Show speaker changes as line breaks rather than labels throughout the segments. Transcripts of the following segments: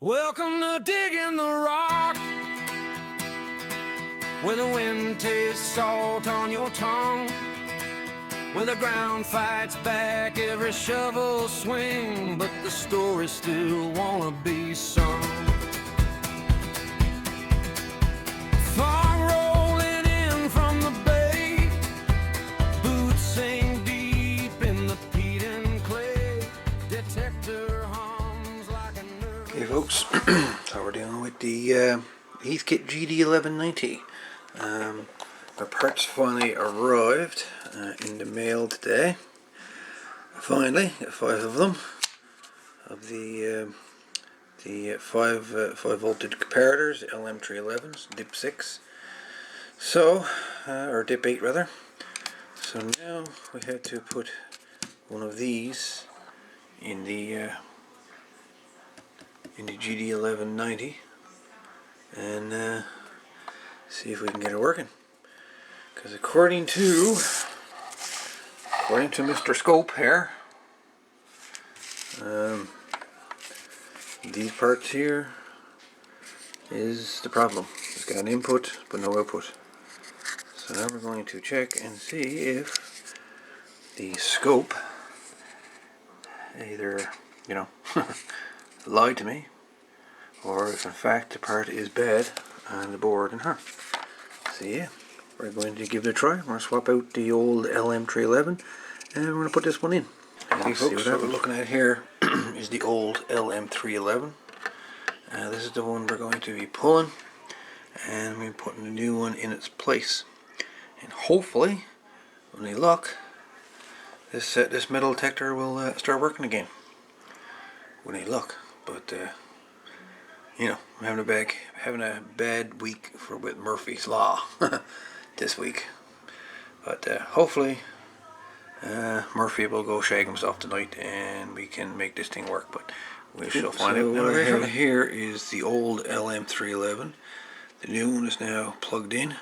Welcome to digging the rock, where the wind tastes salt on your tongue, where the ground fights back every shovel swing, but the stories still wanna be sung. Fog rolling in from the bay, boots sink deep in the peat and clay, detector hums like a nervous...
Okay folks, so we're dealing with the Heathkit GD-1190. Our parts finally arrived in the mail today. Finally, 5 of them, of the 5 voltage comparators, LM311s, dip 6. So, or dip 8 rather. So now we have to put one of these in the GD-1190 and see if we can get it working. Because according to Mr. Scope here, these parts here is the problem. It's got an input but no output. So now we're going to check and see if the scope either, you know, lied to me, or if in fact the part is bad on the board and her. So yeah, we're going to give it a try. We're going to swap out the old LM311 and we're going to put this one in. Okay folks, what we're looking at here is the old LM311. This is the one we're going to be pulling, and we're putting the new one in its place. And hopefully, with any luck, this metal detector will start working again. With any luck, but you know, I'm having a bad week with Murphy's Law this week. But hopefully, Murphy will go shag himself tonight, and we can make this thing work. But we shall find out. What I have here is the old LM311. The new one is now plugged in.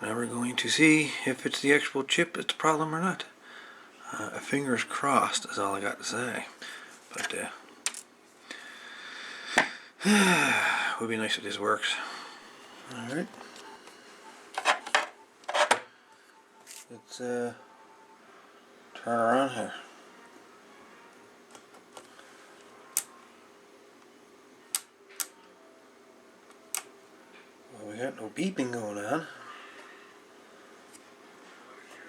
So now we're going to see if it's the actual chip that's the problem or not. Fingers crossed is all I got to say. But would be nice if this works. Alright. Let's turn around here. Well, we got no beeping going on.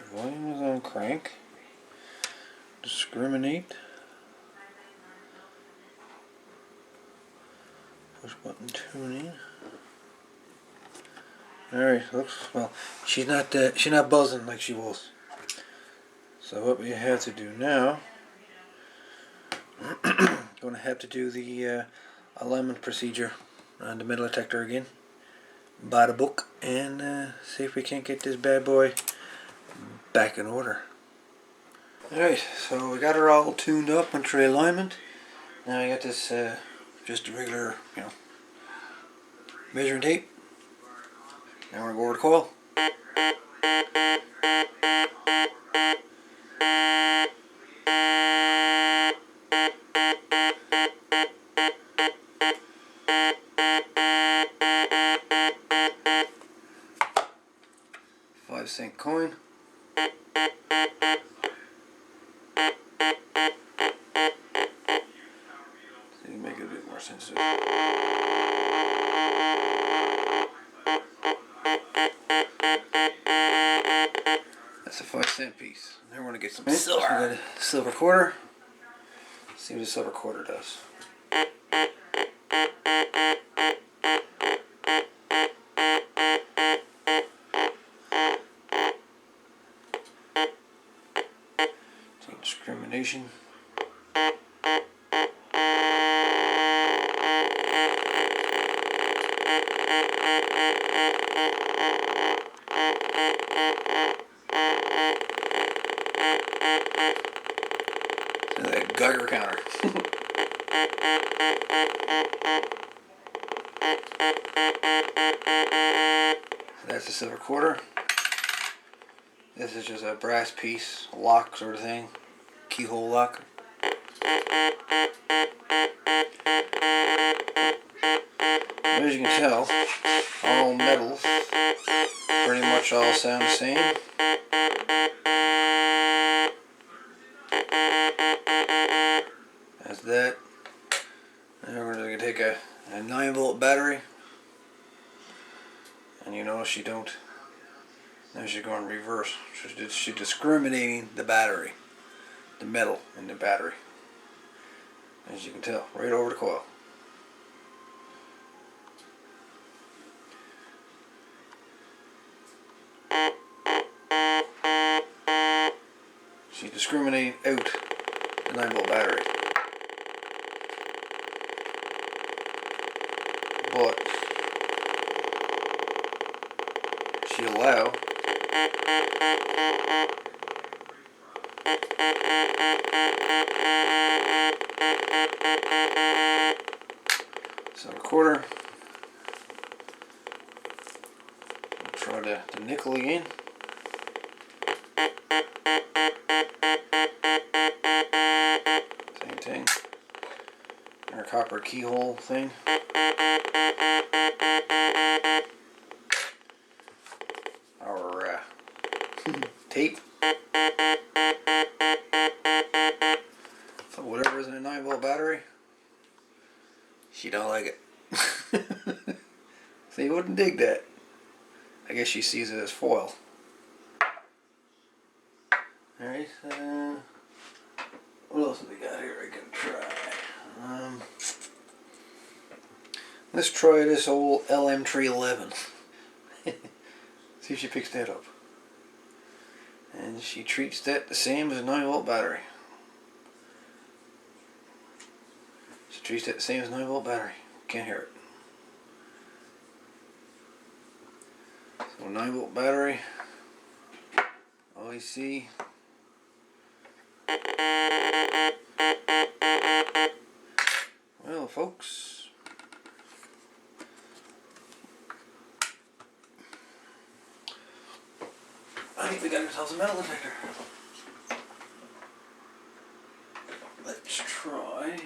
The volume is on crank. Discriminate. Push button tuning. Alright, looks, well, she's not buzzing like she was. So what we have to do now, going to have to do the alignment procedure on the metal detector again, by the book, and see if we can't get this bad boy back in order. Alright, so we got her all tuned up and through alignment. Now I got this just a regular, you know, measuring tape. Now we're going to go over the coil. $5-cent coin. See, make it a bit more sensitive. That's a 5-cent piece. Now we're going to get some silver. We got a silver quarter. Let's see what a silver quarter does. Take discrimination. That Geiger counter. So that's a silver quarter. This is just a brass piece, a lock sort of thing, keyhole lock. as you can tell, all metals pretty much all sound the same. That's that. Now we're going to take a 9-volt battery, and you notice she don't. Now she's going reverse. She's discriminating the battery, the metal in the battery. As you can tell, right over the coil. She's discriminating out the 9-volt battery. But she allow so recorder. I'll try the nickel again. Same thing. Our copper keyhole thing. Our tape. So whatever is in a 9-volt battery, she don't like it. So you wouldn't dig that. I guess she sees it as foil. Alright, what else have we got here I can try? Let's try this old LM311. See if she picks that up. And she treats that the same as a 9-volt battery. She treats that the same as a 9-volt battery. Can't hear it. So 9-volt battery. All you see. Well, folks, I think we got ourselves a metal detector. Let's try.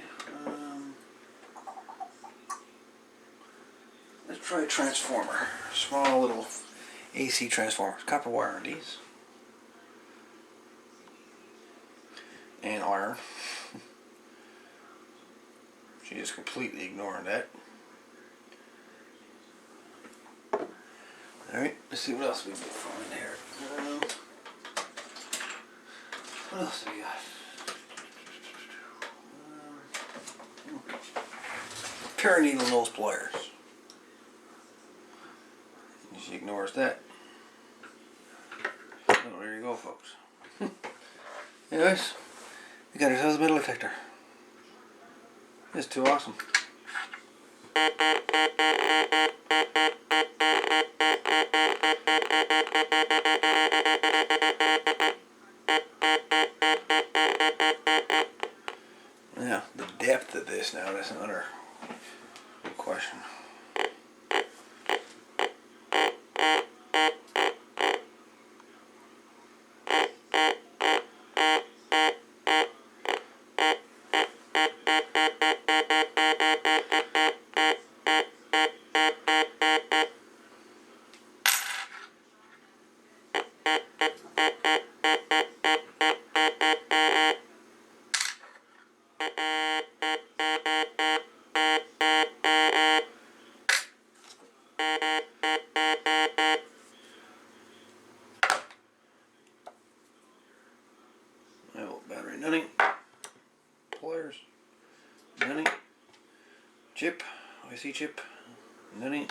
Let's try a transformer. Small little AC transformer. Copper wire in these. And iron. She is completely ignoring that. Alright, let's see what else we can find here. What else do we got? Pair of needle nose pliers. She ignores that. Oh, there you go, folks. Anyways, we got ourselves a metal detector. It's too awesome. Now, the depth of this now, that's another question. Battery nutting, pliers, nutting, chip, IC chip, nutting,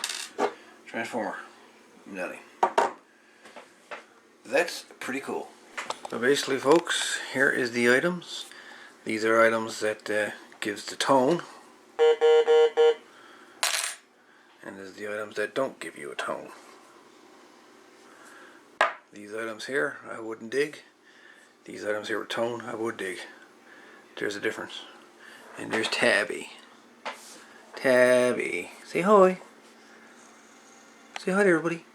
transformer, nutting. That's pretty cool. So basically, folks, here is the items. These are items that gives the tone, and there's the items that don't give you a tone. These items here, I wouldn't dig. These items here with tone, I would dig. There's a difference. And there's Tabby. Tabby. Say hi. Say hi to everybody.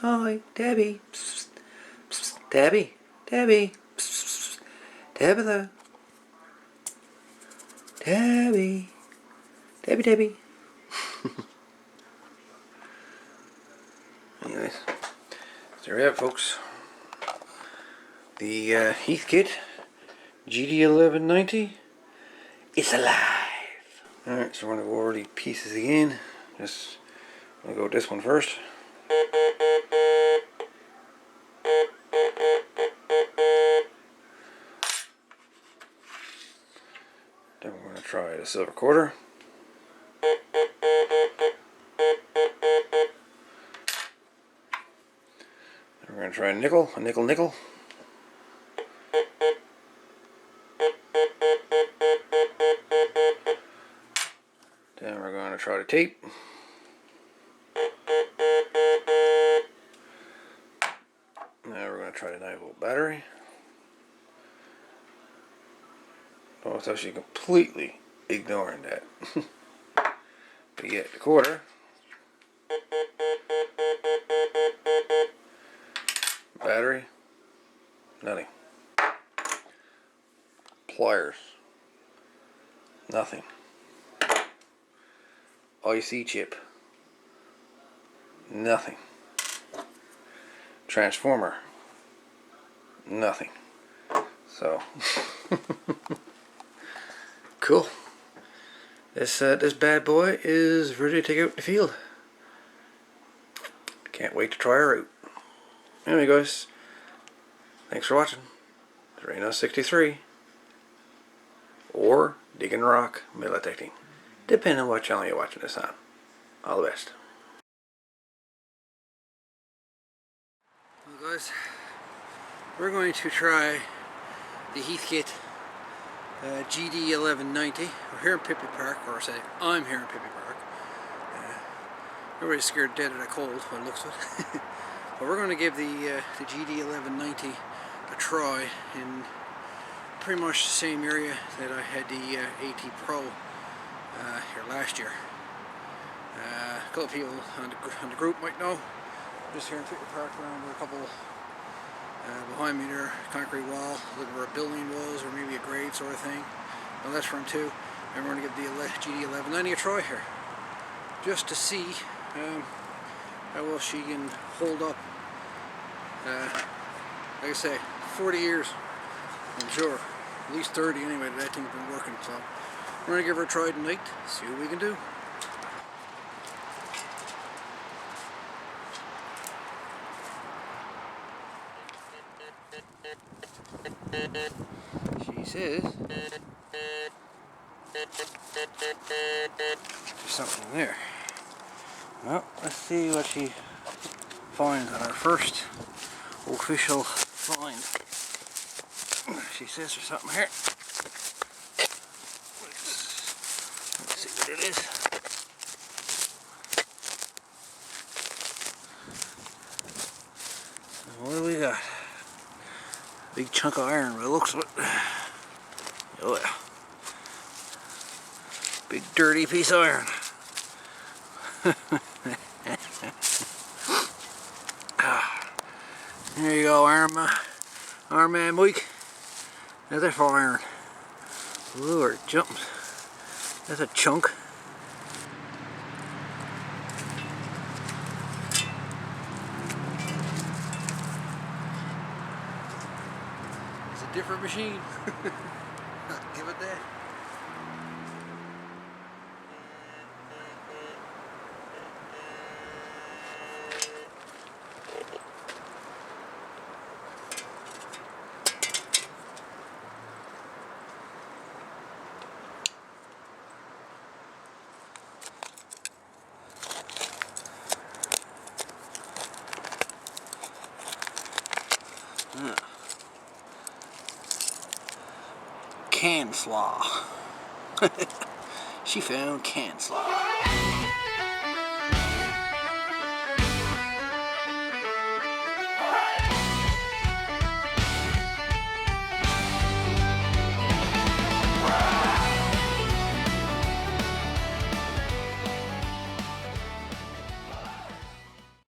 Hi, Tabby. Psst, psst, Tabby. Tabby. Psst, Tabitha. Tabby. Tabby, Tabby. There we have it, folks. The Heathkit GD-1190 is alive. Alright, so we're going to go over the pieces again. I'm going to go with this one first. Then we're going to try the silver quarter. Then we're going to try a nickel. Then we're going to try the tape. Now we're going to try the 9-volt battery. Oh, it's actually completely ignoring that. But yeah, the quarter. Battery. Nothing. Pliers. Nothing. IC chip. Nothing. Transformer. Nothing. So cool. This bad boy is ready to take out in the field. Can't wait to try her out. Anyway, guys, thanks for watching. Reno 63 or Digging Rock Metal Detecting, depending on what channel you're watching this on. All the best. Well, guys, we're going to try the Heathkit GD-1190. We're here in Pippi Park, or say I'm here in Pippi Park. Everybody's scared dead of the cold by the looks of it. But we're going to give the GD-1190 a try in pretty much the same area that I had the AT Pro here last year. A couple of people on the group might know. Just here in Pippi Park around where a couple behind me there, concrete wall, looking where a building was, or maybe a grade sort of thing. Well, that's from two. And we're going to give the GD-1190 a try here, just to see how well she can hold up. Like I say, 40 years, I'm sure, at least 30 anyway, that thing's been working. So we're going to give her a try tonight, see what we can do. She says there's something in there. Well, let's see what she finds on her first official find. She says there's something here. Let's see what it is. What do we got? Big chunk of iron by the looks of it. Oh yeah. Big dirty piece of iron. There you go, Iron Man Mike. There's that for iron. Lord, jumps. That's a chunk. It's a different machine. Give it that. Can slaw. She found can slaw.